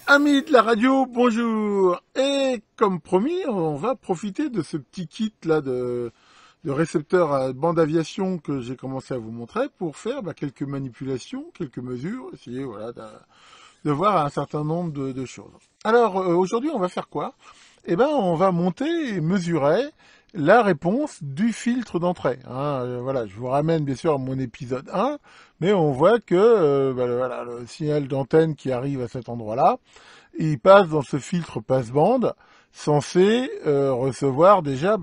Amis de la radio, bonjour. Et comme promis, on va profiter de ce petit kit là de récepteur à bande aviation que j'ai commencé à vous montrer pour faire quelques manipulations, quelques mesures, essayer voilà de voir un certain nombre de choses. Alors aujourd'hui, on va faire quoi? On va monter et mesurer la réponse du filtre d'entrée. Voilà, je vous ramène bien sûr à mon épisode 1, mais on voit que voilà, le signal d'antenne qui arrive à cet endroit-là, il passe dans ce filtre passe-bande censé recevoir déjà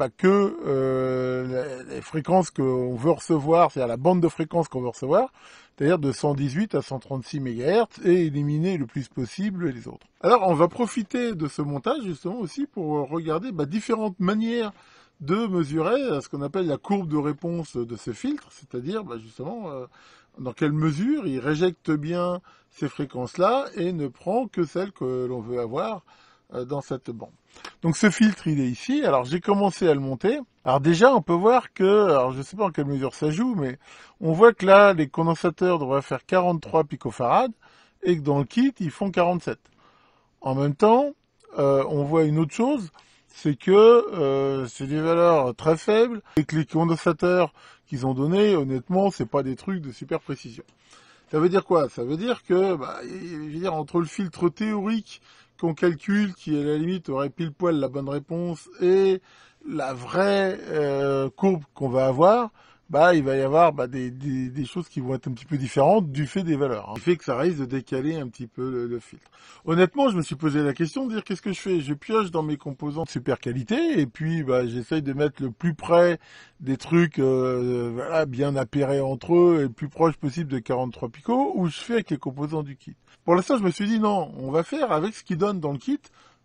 les fréquences qu'on veut recevoir, c'est-à-dire la bande de fréquences qu'on veut recevoir, c'est-à-dire de 118 à 136 MHz, et éliminer le plus possible les autres. Alors on va profiter de ce montage justement aussi pour regarder différentes manières de mesurer ce qu'on appelle la courbe de réponse de ce filtre, c'est-à-dire justement dans quelle mesure il réjecte bien ces fréquences-là et ne prend que celles que l'on veut avoir dans cette bande. Donc ce filtre, il est ici. Alors j'ai commencé à le monter. Alors déjà, on peut voir que, alors je ne sais pas en quelle mesure ça joue, mais on voit que là, les condensateurs devraient faire 43 picofarads et que dans le kit, ils font 47. En même temps, on voit une autre chose, c'est que c'est des valeurs très faibles et que les condensateurs qu'ils ont donnés, honnêtement, c'est pas des trucs de super précision. Ça veut dire quoi? Ça veut dire que, je veux dire, entre le filtre théorique qu'on calcule, qui à la limite aurait pile poil la bonne réponse, et la vraie courbe qu'on va avoir, il va y avoir des choses qui vont être un petit peu différentes du fait des valeurs. Ce qui fait que ça risque de décaler un petit peu le filtre. Honnêtement, je me suis posé la question de dire qu'est-ce que je fais? Je pioche dans mes composants de super qualité et puis j'essaye de mettre le plus près des trucs voilà, bien appairés entre eux et le plus proche possible de 43 picots, ou je fais avec les composants du kit. Pour l'instant, je me suis dit non, on va faire avec ce qu'ils donnent dans le kit,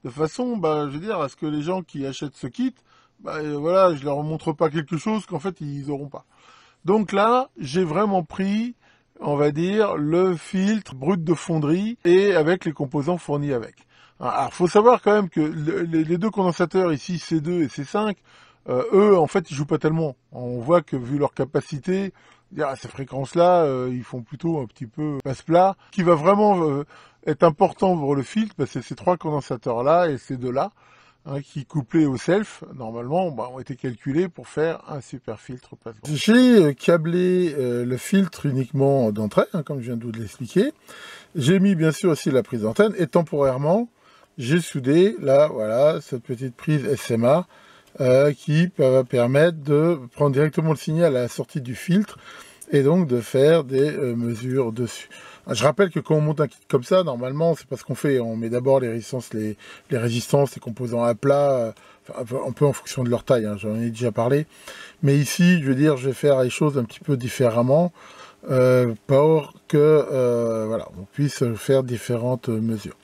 de façon, je veux dire, à ce que les gens qui achètent ce kit, voilà, je leur montre pas quelque chose qu'en fait ils auront pas. Donc là, j'ai vraiment pris, on va dire, le filtre brut de fonderie et avec les composants fournis avec. Alors, faut savoir quand même que les deux condensateurs ici, C2 et C5, eux, en fait, ils jouent pas tellement. On voit que vu leur capacité, à ces fréquences-là, ils font plutôt un petit peu passe-plat. Ce qui va vraiment être important pour le filtre, c'est ces trois condensateurs-là et ces deux-là, qui couplés au self, normalement, ont été calculés pour faire un super filtre passe-bande. J'ai câblé le filtre uniquement d'entrée, comme je viens de vous l'expliquer. J'ai mis bien sûr aussi la prise d'antenne et temporairement, j'ai soudé là, voilà, cette petite prise SMA qui va permettre de prendre directement le signal à la sortie du filtre et donc de faire des mesures dessus. Je rappelle que quand on monte un kit comme ça, normalement, c'est pas ce qu'on fait. On met d'abord les résistances, les composants à plat, un peu en fonction de leur taille, j'en ai déjà parlé. Mais ici, je veux dire, je vais faire les choses un petit peu différemment pour que voilà, on puisse faire différentes mesures.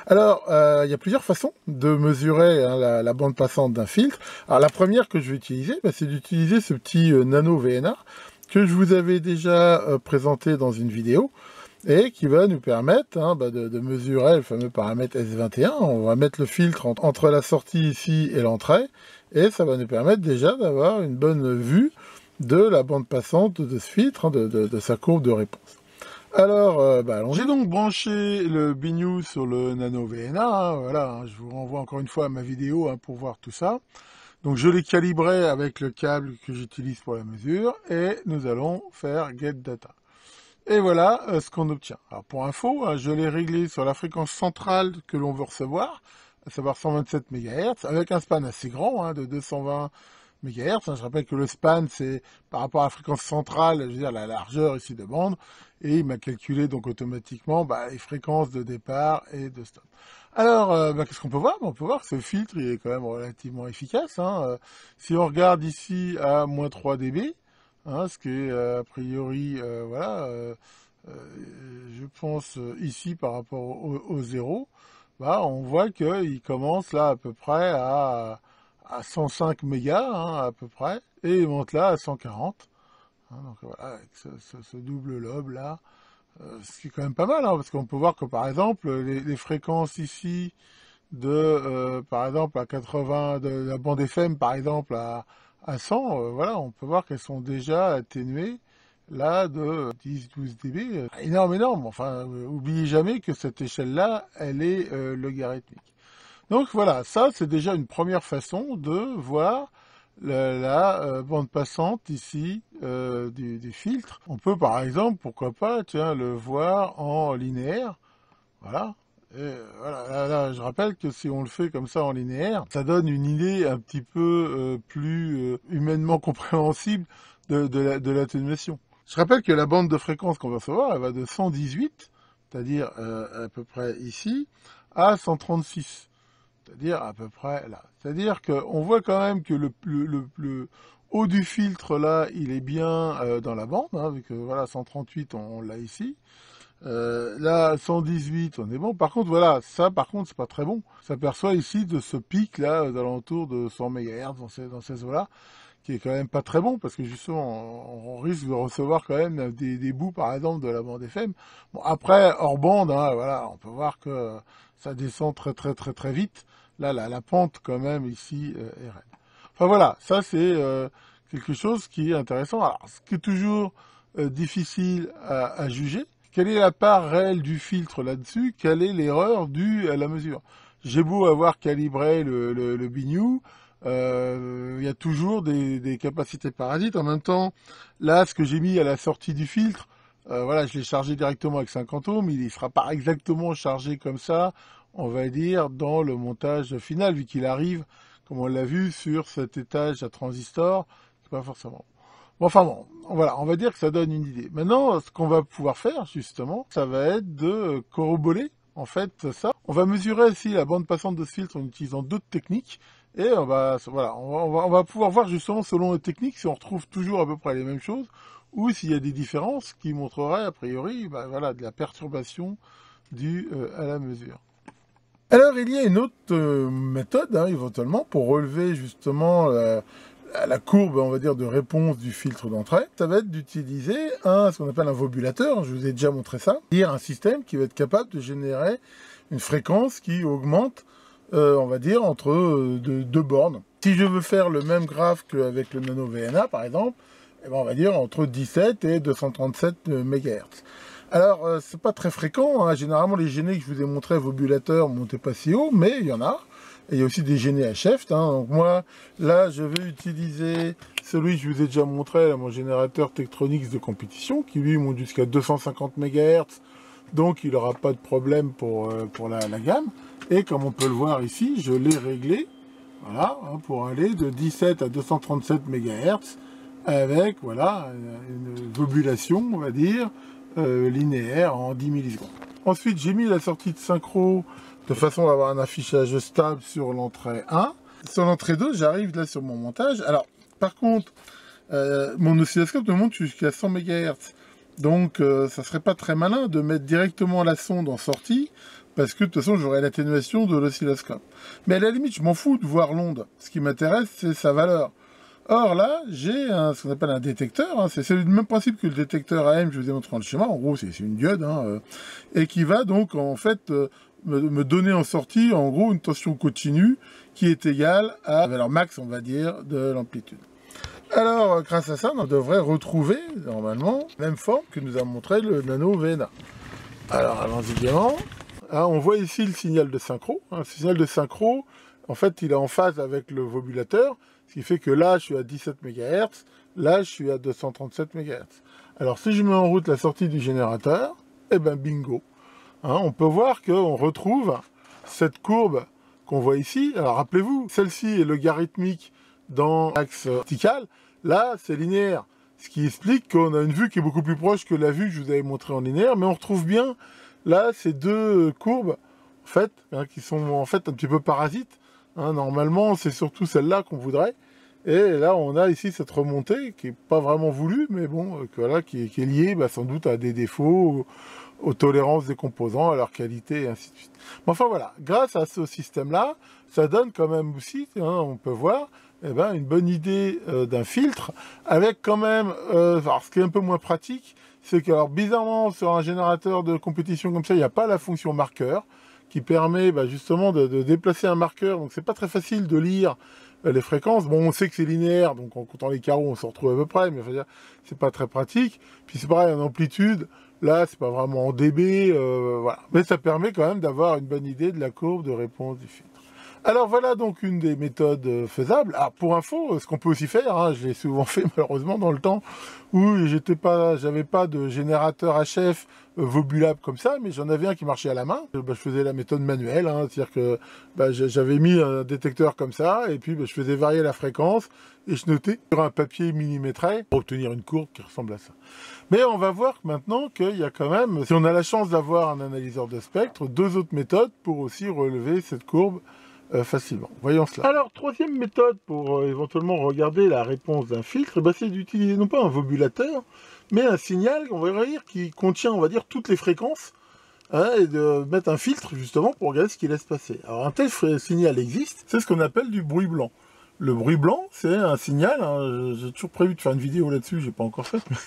Alors, il y a plusieurs façons de mesurer la bande passante d'un filtre. Alors, la première que je vais utiliser, c'est d'utiliser ce petit nano VNA que je vous avais déjà présenté dans une vidéo et qui va nous permettre de mesurer le fameux paramètre S21. On va mettre le filtre entre la sortie ici et l'entrée et ça va nous permettre déjà d'avoir une bonne vue de la bande passante de ce filtre, de sa courbe de réponse. Alors, j'ai donc branché le BNU sur le Nano VNA, voilà, je vous renvoie encore une fois à ma vidéo pour voir tout ça. Donc je l'ai calibré avec le câble que j'utilise pour la mesure, et nous allons faire Get Data. Et voilà ce qu'on obtient. Alors pour info, je l'ai réglé sur la fréquence centrale que l'on veut recevoir, à savoir 127 MHz, avec un span assez grand, de 220 MHz. Je rappelle que le span, c'est par rapport à la fréquence centrale, je veux dire la largeur ici de bande, et il m'a calculé donc automatiquement les fréquences de départ et de stop. Alors, qu'est-ce qu'on peut voir? On peut voir que ce filtre, il est quand même relativement efficace. Si on regarde ici à moins 3 dB, ce qui est a priori, voilà, je pense ici par rapport au 0, on voit qu'il commence là à peu près à 105 mégas, à peu près, et il monte là à 140. Donc voilà, avec ce double lobe là, ce qui est quand même pas mal, parce qu'on peut voir que par exemple les fréquences ici par exemple à 80 de la bande FM par exemple à 100, voilà, on peut voir qu'elles sont déjà atténuées là de 10-12 dB, énorme, énorme. Enfin, oubliez jamais que cette échelle-là, elle est logarithmique. Donc voilà, ça c'est déjà une première façon de voir la bande passante ici du filtre. On peut par exemple, pourquoi pas, tiens, le voir en linéaire. Voilà. Et voilà, là, je rappelle que si on le fait comme ça en linéaire, ça donne une idée un petit peu plus humainement compréhensible de l'atténuation. Je rappelle que la bande de fréquence qu'on va recevoir, elle va de 118, c'est-à-dire à peu près ici, à 136, c'est-à-dire à peu près là. C'est-à-dire qu'on voit quand même que le haut du filtre là, il est bien dans la bande, hein, vu que voilà, 138 on l'a ici. Là, 118, on est bon. Par contre, voilà, ça, par contre, c'est pas très bon. On s'aperçoit ici de ce pic là, d'alentour de 100 MHz dans ces eaux-là, qui est quand même pas très bon, parce que justement, on risque de recevoir quand même des bouts, par exemple, de la bande FM. Bon, après, hors bande, hein, voilà, on peut voir que ça descend très vite. Là, la pente, quand même, ici, est raide. Enfin, voilà, ça, c'est quelque chose qui est intéressant. Alors, ce qui est toujours difficile à juger, quelle est la part réelle du filtre là-dessus? Quelle est l'erreur due à la mesure? J'ai beau avoir calibré le biniou, il y a toujours des capacités parasites. En même temps, là, ce que j'ai mis à la sortie du filtre, voilà, je l'ai chargé directement avec 50 ohms, il ne sera pas exactement chargé comme ça, on va dire, dans le montage final, vu qu'il arrive, comme on l'a vu, sur cet étage à transistor, c'est pas forcément. Bon, enfin bon, voilà, on va dire que ça donne une idée. Maintenant, ce qu'on va pouvoir faire, justement, ça va être de corroborer, en fait, ça. On va mesurer aussi la bande passante de ce filtre en utilisant d'autres techniques. Et voilà, on va pouvoir voir, justement, selon les techniques, si on retrouve toujours à peu près les mêmes choses, ou s'il y a des différences qui montreraient, a priori, voilà, de la perturbation due à la mesure. Alors, il y a une autre méthode, hein, éventuellement, pour relever, justement, la courbe, on va dire, de réponse du filtre d'entrée, ça va être d'utiliser ce qu'on appelle un vobulateur, je vous ai déjà montré ça, c'est-à-dire un système qui va être capable de générer une fréquence qui augmente, on va dire, entre deux bornes. Si je veux faire le même graphe qu'avec le nano VNA, par exemple, eh ben, on va dire entre 17 et 237 MHz. Alors, c'est pas très fréquent, hein. Généralement les gênés que je vous ai montré, vobulateurs, ne montaient pas si haut, mais il y en a. Et il y a aussi des gênés HF. Hein. Donc moi, là, je vais utiliser celui que je vous ai déjà montré, là, mon générateur Tektronix de compétition, qui lui monte jusqu'à 250 MHz. Donc il n'aura pas de problème pour la gamme. Et comme on peut le voir ici, je l'ai réglé, voilà, hein, pour aller de 17 à 237 MHz avec, voilà, une vobulation, on va dire, linéaire en 10 millisecondes. Ensuite, j'ai mis la sortie de synchro de façon à avoir un affichage stable sur l'entrée 1. Sur l'entrée 2, j'arrive là sur mon montage. Alors, par contre, mon oscilloscope me monte jusqu'à 100 MHz. Donc, ça serait pas très malin de mettre directement la sonde en sortie, parce que de toute façon, j'aurai l'atténuation de l'oscilloscope. Mais à la limite, je m'en fous de voir l'onde. Ce qui m'intéresse, c'est sa valeur. Or là, j'ai ce qu'on appelle un détecteur, hein. C'est le même principe que le détecteur AM, je vous ai montré dans le schéma, en gros c'est une diode, hein, et qui va donc en fait me donner en sortie en gros une tension continue qui est égale à la valeur max, on va dire, de l'amplitude. Alors grâce à ça, on devrait retrouver normalement la même forme que nous a montré le nano VNA. Alors allons-y gaiement. Hein, on voit ici le signal de synchro. Hein, le signal de synchro, en fait, il est en phase avec le vobulateur, ce qui fait que là, je suis à 17 MHz, là, je suis à 237 MHz. Alors, si je mets en route la sortie du générateur, eh ben bingo. Hein, on peut voir qu'on retrouve cette courbe qu'on voit ici. Alors, rappelez-vous, celle-ci est logarithmique dans l'axe vertical. Là, c'est linéaire, ce qui explique qu'on a une vue qui est beaucoup plus proche que la vue que je vous avais montrée en linéaire, mais on retrouve bien là ces deux courbes en fait, hein, qui sont en fait un petit peu parasites. Hein, normalement, c'est surtout celle-là qu'on voudrait. Et là, on a ici cette remontée qui n'est pas vraiment voulue, mais bon, voilà, qui est liée sans doute à des défauts, aux tolérances des composants, à leur qualité, et ainsi de suite. Mais enfin voilà, grâce à ce système-là, ça donne quand même aussi, hein, on peut voir, eh ben, une bonne idée d'un filtre, avec quand même, alors ce qui est un peu moins pratique, c'est que, alors, bizarrement, sur un générateur de compétition comme ça, il n'y a pas la fonction marqueur, qui permet justement de déplacer un marqueur, donc c'est pas très facile de lire les fréquences. Bon, on sait que c'est linéaire, donc en comptant les carreaux, on se retrouve à peu près, mais enfin, c'est pas très pratique. Puis c'est pareil, en amplitude, là, c'est pas vraiment en dB, voilà. Mais ça permet quand même d'avoir une bonne idée de la courbe de réponse du filtre. Alors voilà donc une des méthodes faisables. Ah, pour info, ce qu'on peut aussi faire, hein, je l'ai souvent fait malheureusement dans le temps où j'avais pas de générateur HF vobulable comme ça, mais j'en avais un qui marchait à la main. Je faisais la méthode manuelle, hein, c'est-à-dire que j'avais mis un détecteur comme ça, et puis je faisais varier la fréquence, et je notais sur un papier millimétré pour obtenir une courbe qui ressemble à ça. Mais on va voir maintenant qu'il y a quand même, si on a la chance d'avoir un analyseur de spectre, deux autres méthodes pour aussi relever cette courbe facilement. Voyons cela. Alors, troisième méthode pour éventuellement regarder la réponse d'un filtre, c'est d'utiliser non pas un vobulateur, mais un signal, on va dire, qui contient, on va dire, toutes les fréquences, hein, et de mettre un filtre, justement, pour regarder ce qu'il laisse passer. Alors, un tel signal existe, c'est ce qu'on appelle du bruit blanc. Le bruit blanc, c'est un signal, hein, j'ai toujours prévu de faire une vidéo là-dessus, j'ai pas encore fait, mais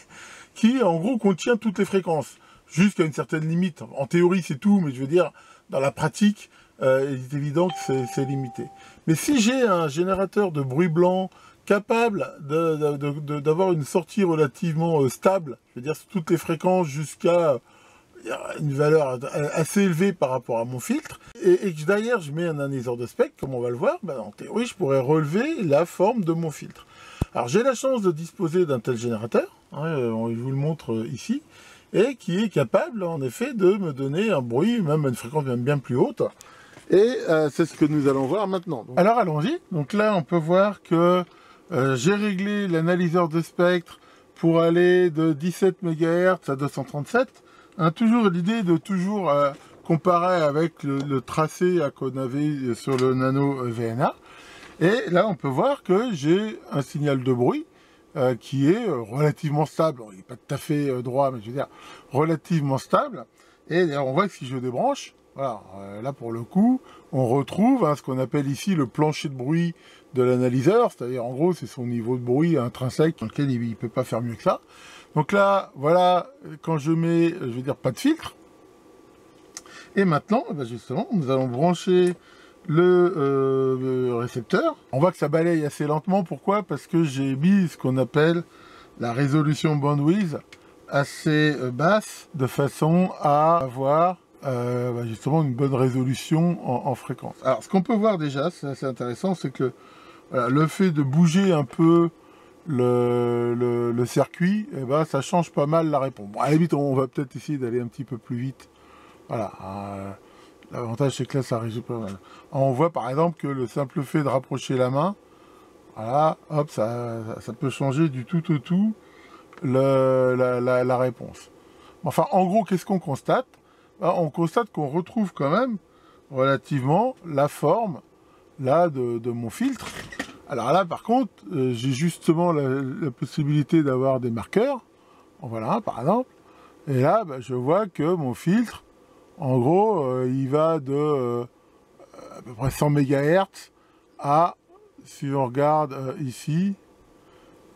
qui, en gros, contient toutes les fréquences, jusqu'à une certaine limite. En théorie, c'est tout, mais je veux dire, dans la pratique, il est évident que c'est limité. Mais si j'ai un générateur de bruit blanc capable d'avoir une sortie relativement stable, je veux dire toutes les fréquences jusqu'à une valeur assez élevée par rapport à mon filtre, et que derrière je mets un analyseur de spectre, comme on va le voir, en théorie je pourrais relever la forme de mon filtre. Alors j'ai la chance de disposer d'un tel générateur, hein, je vous le montre ici, et qui est capable en effet de me donner un bruit, même à une fréquence même bien plus haute. Et c'est ce que nous allons voir maintenant. Alors allons-y. Donc là, on peut voir que j'ai réglé l'analyseur de spectre pour aller de 17 MHz à 237. Hein, toujours l'idée de toujours comparer avec le tracé qu'on avait sur le nano VNA. Et là, on peut voir que j'ai un signal de bruit qui est relativement stable. Il n'est pas tout à fait droit, mais je veux dire relativement stable. Et d'ailleurs, on voit que si je débranche, voilà, là pour le coup, on retrouve ce qu'on appelle ici le plancher de bruit de l'analyseur, c'est-à-dire en gros c'est son niveau de bruit intrinsèque dans lequel il ne peut pas faire mieux que ça. Donc là, voilà, quand je mets, je veux dire pas de filtre, et maintenant, justement, nous allons brancher le récepteur. On voit que ça balaye assez lentement, pourquoi? Parce que j'ai mis ce qu'on appelle la résolution bandwidth assez basse, de façon à avoir justement une bonne résolution en fréquence. Alors ce qu'on peut voir déjà, c'est assez intéressant, c'est que voilà, le fait de bouger un peu le circuit, ça change pas mal la réponse. Bon, à la limite, on va peut-être essayer d'aller un petit peu plus vite. Voilà, l'avantage c'est que là ça résout pas mal. On voit par exemple que le simple fait de rapprocher la main, voilà, hop, ça peut changer du tout au tout la réponse. Enfin, en gros, qu'est-ce qu'on constate? On constate qu'on retrouve quand même relativement la forme là de mon filtre. Alors là, par contre, j'ai justement la possibilité d'avoir des marqueurs. Voilà, par exemple. Et là, je vois que mon filtre, en gros, il va de à peu près 100 MHz à, si on regarde ici,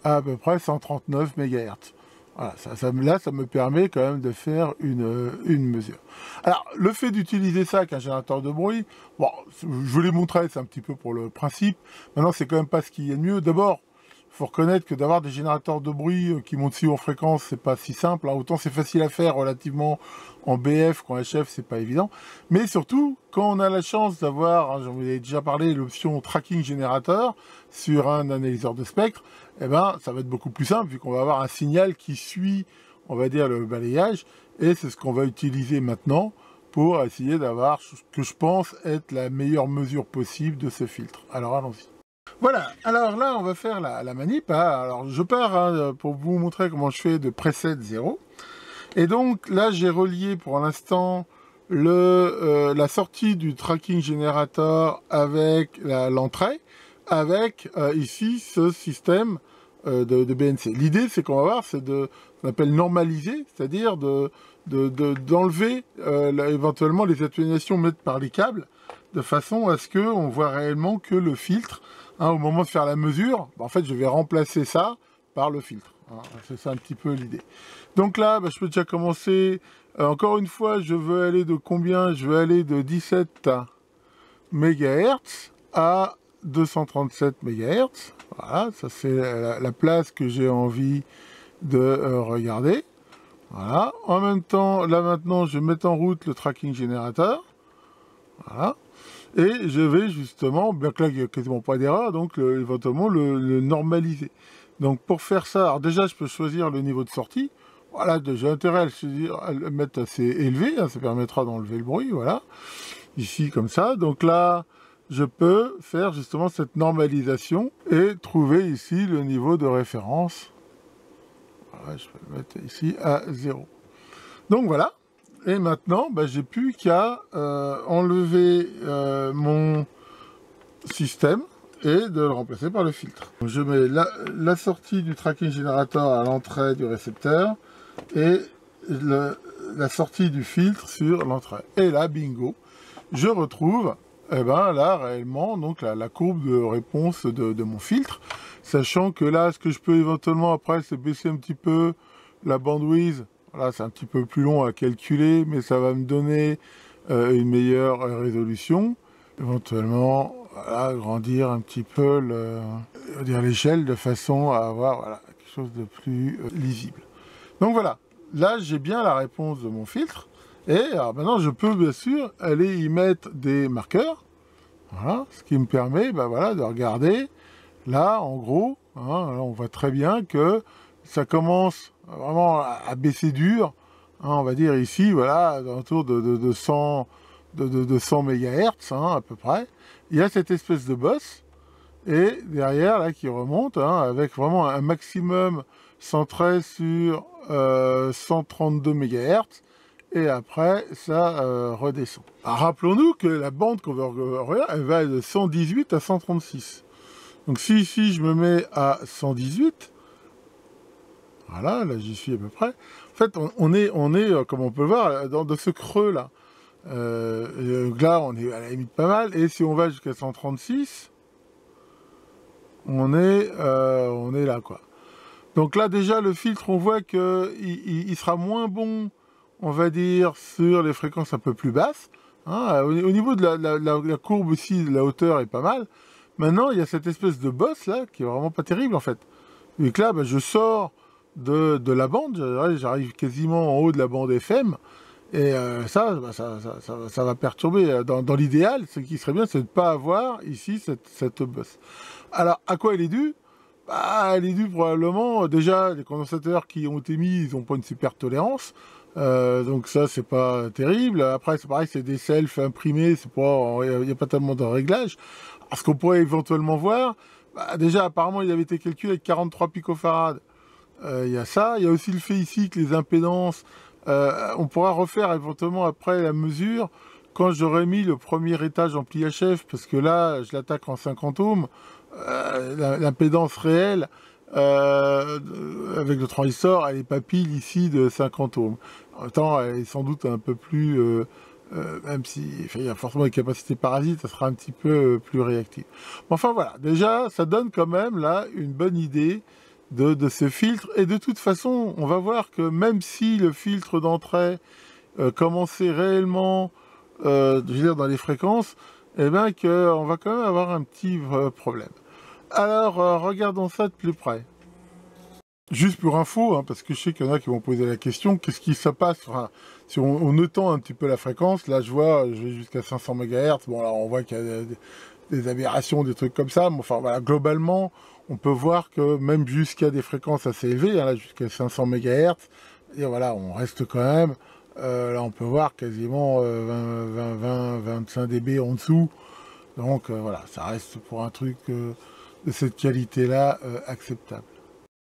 à peu près 139 MHz. Voilà, là, ça me permet quand même de faire une mesure. Alors, le fait d'utiliser ça avec un générateur de bruit, bon, je vous l'ai montré, c'est un petit peu pour le principe. Maintenant, c'est quand même pas ce qu'il y a de mieux. D'abord, il faut reconnaître que d'avoir des générateurs de bruit qui montent si haut en fréquence, c'est pas si simple. Hein. Autant c'est facile à faire relativement en BF qu'en HF, c'est pas évident. Mais surtout, quand on a la chance d'avoir, j'en vous ai déjà parlé, l'option tracking générateur sur un analyseur de spectre, ça va être beaucoup plus simple vu qu'on va avoir un signal qui suit, on va dire, le balayage. Et c'est ce qu'on va utiliser maintenant pour essayer d'avoir ce que je pense être la meilleure mesure possible de ce filtre. Alors allons-y. Voilà, alors là on va faire la manip. Hein. Alors je pars pour vous montrer comment je fais de preset 0. Et donc là j'ai relié pour l'instant la sortie du tracking generator avec l'entrée, avec ici ce système de BNC. L'idée c'est qu'on va voir, c'est qu'on appelle normaliser, c'est-à-dire d'enlever éventuellement les atténuations menées par les câbles, de façon à ce qu'on voit réellement que le filtre, hein, au moment de faire la mesure, en fait je vais remplacer ça par le filtre. Hein, c'est ça un petit peu l'idée. Donc là, je peux déjà commencer. Encore une fois, je veux aller de combien? Je veux aller de 17 MHz à 237 MHz. Voilà, ça c'est la place que j'ai envie de regarder. Voilà. En même temps, là maintenant, je mets en route le tracking générateur. Voilà. Et je vais justement, bien que là, il n'y a quasiment pas d'erreur, donc éventuellement le normaliser. Donc pour faire ça, alors déjà, je peux choisir le niveau de sortie. Voilà, j'ai intérêt à le mettre assez élevé, hein, ça permettra d'enlever le bruit, voilà. Ici, comme ça. Donc là, je peux faire justement cette normalisation et trouver ici le niveau de référence. Voilà, je peux le mettre ici à 0. Donc voilà. Et maintenant, bah, j'ai plus qu'à enlever mon système et de le remplacer par le filtre. Je mets la sortie du tracking générateur à l'entrée du récepteur et la sortie du filtre sur l'entrée. Et là, bingo, je retrouve là réellement donc la courbe de réponse de mon filtre, sachant que là, ce que je peux éventuellement après, c'est baisser un petit peu la bandwidth. Voilà, c'est un petit peu plus long à calculer, mais ça va me donner une meilleure résolution. Éventuellement, voilà, agrandir un petit peu l'échelle de façon à avoir quelque chose de plus lisible. Donc voilà, là j'ai bien la réponse de mon filtre. Et alors maintenant, je peux bien sûr aller y mettre des marqueurs. Voilà, ce qui me permet de regarder. Là, en gros, hein, là, on voit très bien que ça commence vraiment à baisser dur, hein, on va dire ici, voilà, autour de 100 MHz, hein, à peu près. Il y a cette espèce de bosse, et derrière, là, qui remonte, hein, avec vraiment un maximum centré sur 132 MHz, et après, ça redescend. Rappelons-nous que la bande qu'on veut regarder, elle va de 118 à 136. Donc si ici, je me mets à 118, voilà, là j'y suis à peu près. En fait, on est comme on peut le voir, dans ce creux-là. Là, on est à la limite pas mal. Et si on va jusqu'à 136, on est là, quoi. Donc là, déjà, le filtre, on voit qu'il sera moins bon, on va dire, sur les fréquences un peu plus basses. Hein. Au niveau de la courbe aussi, la hauteur est pas mal. Maintenant, il y a cette espèce de bosse, là, qui est vraiment pas terrible, en fait. Et que là, je sors de la bande, j'arrive quasiment en haut de la bande FM, et ça va perturber. Dans l'idéal, ce qui serait bien, c'est de ne pas avoir ici cette bosse. Alors, à quoi elle est due? Elle est due probablement, déjà, les condensateurs qui ont été mis, ils n'ont pas une super tolérance, donc ça, c'est pas terrible. Après, c'est pareil, c'est des selfs imprimés, il n'y a pas tellement de réglage. Alors, ce qu'on pourrait éventuellement voir, déjà, apparemment, il avait été calculé avec 43 picofarads. Il y a ça, il y a aussi le fait ici que les impédances, on pourra refaire éventuellement après la mesure quand j'aurai mis le premier étage ampli HF, parce que là, je l'attaque en 50 ohms, l'impédance réelle avec le transistor, elle n'est pas pile ici de 50 ohms. En même temps, elle est sans doute un peu plus, même si il y a forcément une capacité parasite, ça sera un petit peu plus réactif. Enfin voilà, déjà, ça donne quand même là une bonne idée de ce filtre. Et de toute façon, on va voir que même si le filtre d'entrée commençait réellement, je veux dire, dans les fréquences, eh bien qu'on va quand même avoir un petit problème. Alors, regardons ça de plus près. Juste pour info, hein, parce que je sais qu'il y en a qui vont poser la question, qu'est-ce qui se passe si on étend un petit peu la fréquence? Là, je vais jusqu'à 500 MHz. Bon, là, on voit qu'il y a des aberrations, des trucs comme ça. Mais enfin, voilà, globalement, on peut voir que même jusqu'à des fréquences assez élevées, hein, là, jusqu'à 500 MHz, et voilà, on reste quand même, là, on peut voir quasiment 25 dB en dessous. Donc, voilà, ça reste pour un truc de cette qualité-là acceptable.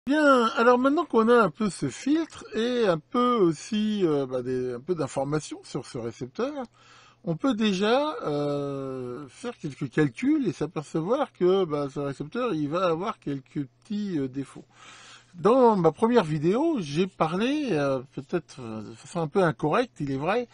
Bien, alors maintenant qu'on a un peu ce filtre et un peu aussi un peu d'informations sur ce récepteur, on peut déjà faire quelques calculs et s'apercevoir que ce récepteur il va avoir quelques petits défauts. Dans ma première vidéo, j'ai parlé, peut-être de façon un peu incorrecte, il est vrai,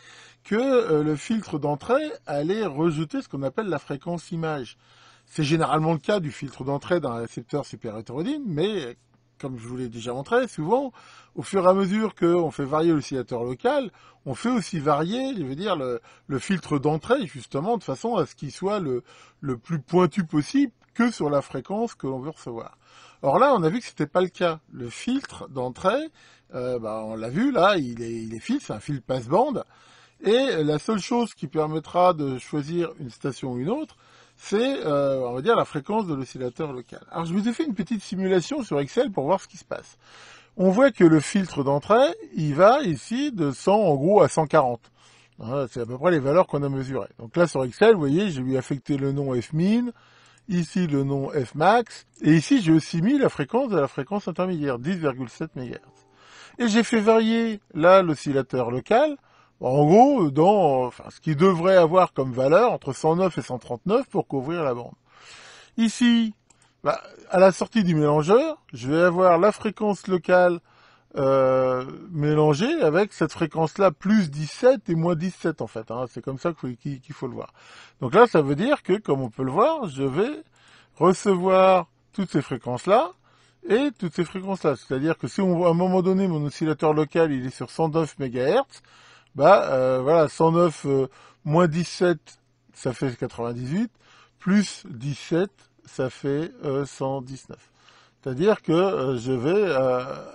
que le filtre d'entrée allait rejeter ce qu'on appelle la fréquence image. C'est généralement le cas du filtre d'entrée d'un récepteur super hétérodyne, mais comme je vous l'ai déjà montré, souvent, au fur et à mesure qu'on fait varier l'oscillateur local, on fait aussi varier, je veux dire, le filtre d'entrée, justement, de façon à ce qu'il soit le plus pointu possible que sur la fréquence que l'on veut recevoir. Or là, on a vu que c'était pas le cas. Le filtre d'entrée, on l'a vu, là, il est fixe, c'est un filtre passe-bande, et la seule chose qui permettra de choisir une station ou une autre, c'est, on va dire, la fréquence de l'oscillateur local. Alors, je vous ai fait une petite simulation sur Excel pour voir ce qui se passe. On voit que le filtre d'entrée, il va ici de 100 en gros à 140. C'est à peu près les valeurs qu'on a mesurées. Donc là, sur Excel, vous voyez, j'ai lui affecté le nom Fmin, ici le nom Fmax, et ici j'ai aussi mis la fréquence de la fréquence intermédiaire, 10,7 MHz. Et j'ai fait varier là l'oscillateur local, en gros, ce qui devrait avoir comme valeur entre 109 et 139 pour couvrir la bande. Ici, à la sortie du mélangeur, je vais avoir la fréquence locale mélangée avec cette fréquence-là plus 17 et moins 17 en fait. C'est comme ça qu'il faut le voir. Donc là, ça veut dire que, comme on peut le voir, je vais recevoir toutes ces fréquences-là et toutes ces fréquences-là. C'est-à-dire que si à un moment donné, mon oscillateur local il est sur 109 MHz, voilà, 109 moins 17, ça fait 98, plus 17, ça fait 119. C'est-à-dire que je vais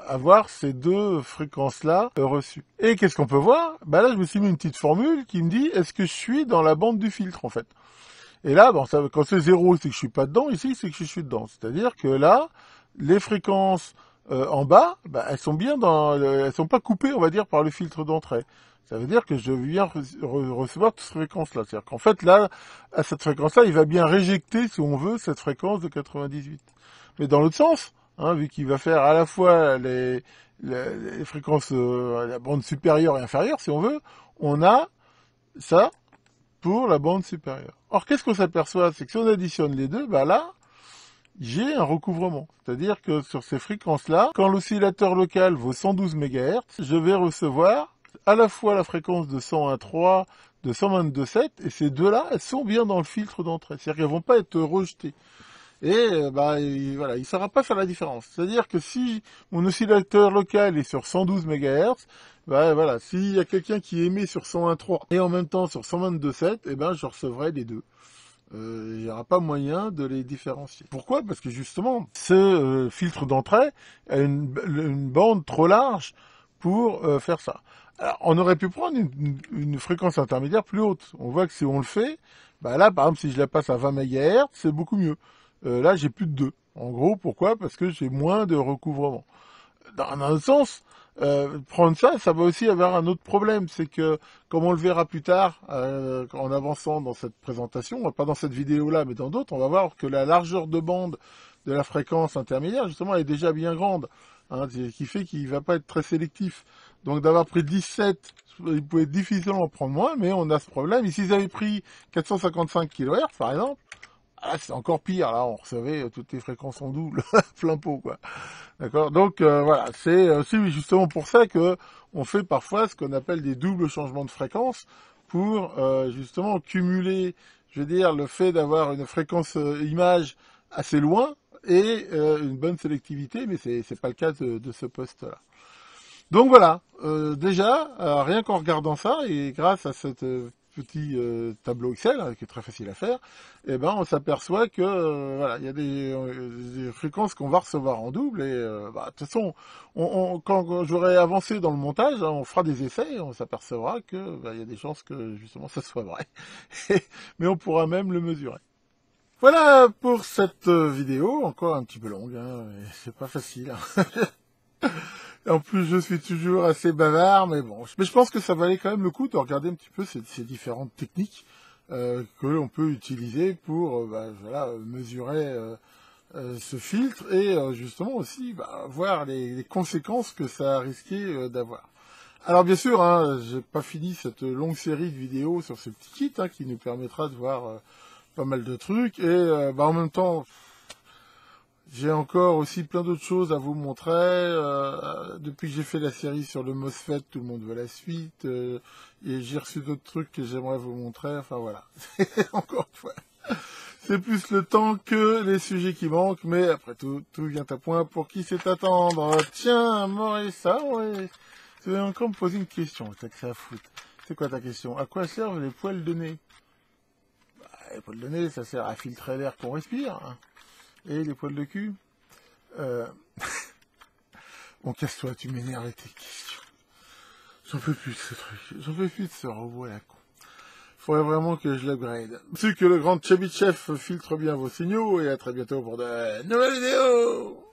avoir ces deux fréquences-là reçues. Et qu'est-ce qu'on peut voir? Là, je me suis mis une petite formule qui me dit, est-ce que je suis dans la bande du filtre, en fait? Et là, quand c'est 0, c'est que je suis pas dedans. Ici, c'est que je suis dedans. C'est-à-dire que là, les fréquences en bas, elles sont bien elles sont pas coupées, on va dire, par le filtre d'entrée. Ça veut dire que je viens recevoir toutes ces fréquences-là. C'est-à-dire qu'en fait, là, à cette fréquence-là, il va bien réjecter, si on veut, cette fréquence de 98. Mais dans l'autre sens, vu qu'il va faire à la fois les fréquences, la bande supérieure et inférieure, si on veut, on a ça pour la bande supérieure. Or, qu'est-ce qu'on s'aperçoit? C'est que si on additionne les deux, là, j'ai un recouvrement. C'est-à-dire que sur ces fréquences-là, quand l'oscillateur local vaut 112 MHz, je vais recevoir à la fois la fréquence de 101.3, de 122.7, et ces deux-là, elles sont bien dans le filtre d'entrée. C'est-à-dire qu'elles vont pas être rejetées. Et voilà, il ne saura pas faire la différence. C'est-à-dire que si mon oscillateur local est sur 112 MHz, voilà, s'il y a quelqu'un qui émet sur 101.3 et en même temps sur 122.7, je recevrai les deux. Il n'y aura pas moyen de les différencier. Pourquoi? Parce que justement, ce filtre d'entrée a une bande trop large pour faire ça. Alors, on aurait pu prendre une fréquence intermédiaire plus haute. On voit que si on le fait, là, par exemple, si je la passe à 20 MHz, c'est beaucoup mieux. Là, j'ai plus de 2. En gros, pourquoi? Parce que j'ai moins de recouvrement. Dans un autre sens, prendre ça va aussi avoir un autre problème. C'est que, comme on le verra plus tard, en avançant dans cette présentation, pas dans cette vidéo-là, mais dans d'autres, on va voir que la largeur de bande de la fréquence intermédiaire, justement, elle est déjà bien grande. Ce qui fait qu'il ne va pas être très sélectif. Donc d'avoir pris 17, il pouvait difficilement en prendre moins, mais on a ce problème. Et s'ils avaient pris 455 kHz, par exemple, c'est encore pire, là, on recevait toutes les fréquences en double, plein pot, quoi. D'accord? Donc, voilà, c'est aussi justement pour ça que on fait parfois ce qu'on appelle des doubles changements de fréquence pour, justement, cumuler, je veux dire, le fait d'avoir une fréquence image assez loin et une bonne sélectivité, mais c'est pas le cas de ce poste-là. Donc voilà, déjà, rien qu'en regardant ça, et grâce à cette petit tableau Excel, qui est très facile à faire, on s'aperçoit que voilà, il y a des fréquences qu'on va recevoir en double, et de toute façon, quand j'aurai avancé dans le montage, on fera des essais, et on s'apercevra que il y a des chances que justement ça soit vrai. Mais on pourra même le mesurer. Voilà pour cette vidéo, encore un petit peu longue, mais c'est pas facile. En plus, je suis toujours assez bavard, mais bon. Mais je pense que ça valait quand même le coup de regarder un petit peu ces différentes techniques que l'on peut utiliser pour mesurer ce filtre et justement aussi voir les conséquences que ça a risqué d'avoir. Alors bien sûr, j'ai pas fini cette longue série de vidéos sur ce petit kit qui nous permettra de voir pas mal de trucs et en même temps... J'ai encore aussi plein d'autres choses à vous montrer. Depuis que j'ai fait la série sur le MOSFET, tout le monde veut la suite. Et j'ai reçu d'autres trucs que j'aimerais vous montrer. Enfin voilà. Encore une fois. C'est plus le temps que les sujets qui manquent, mais après tout vient à point pour qui sait attendre. Tiens, Maurice, ah ouais, tu veux encore me poser une question, t'as que ça à foutre. C'est quoi ta question? À quoi servent les poils de nez? Les poils de nez, ça sert à filtrer l'air qu'on respire. Hein. Et les poils de cul Bon, casse-toi, tu m'énerves avec tes questions. J'en peux plus de ce truc, j'en peux plus de ce robot à la con. Faudrait vraiment que je l'upgrade. Su que le grand Chubby Chef filtre bien vos signaux, et à très bientôt pour de nouvelles vidéos.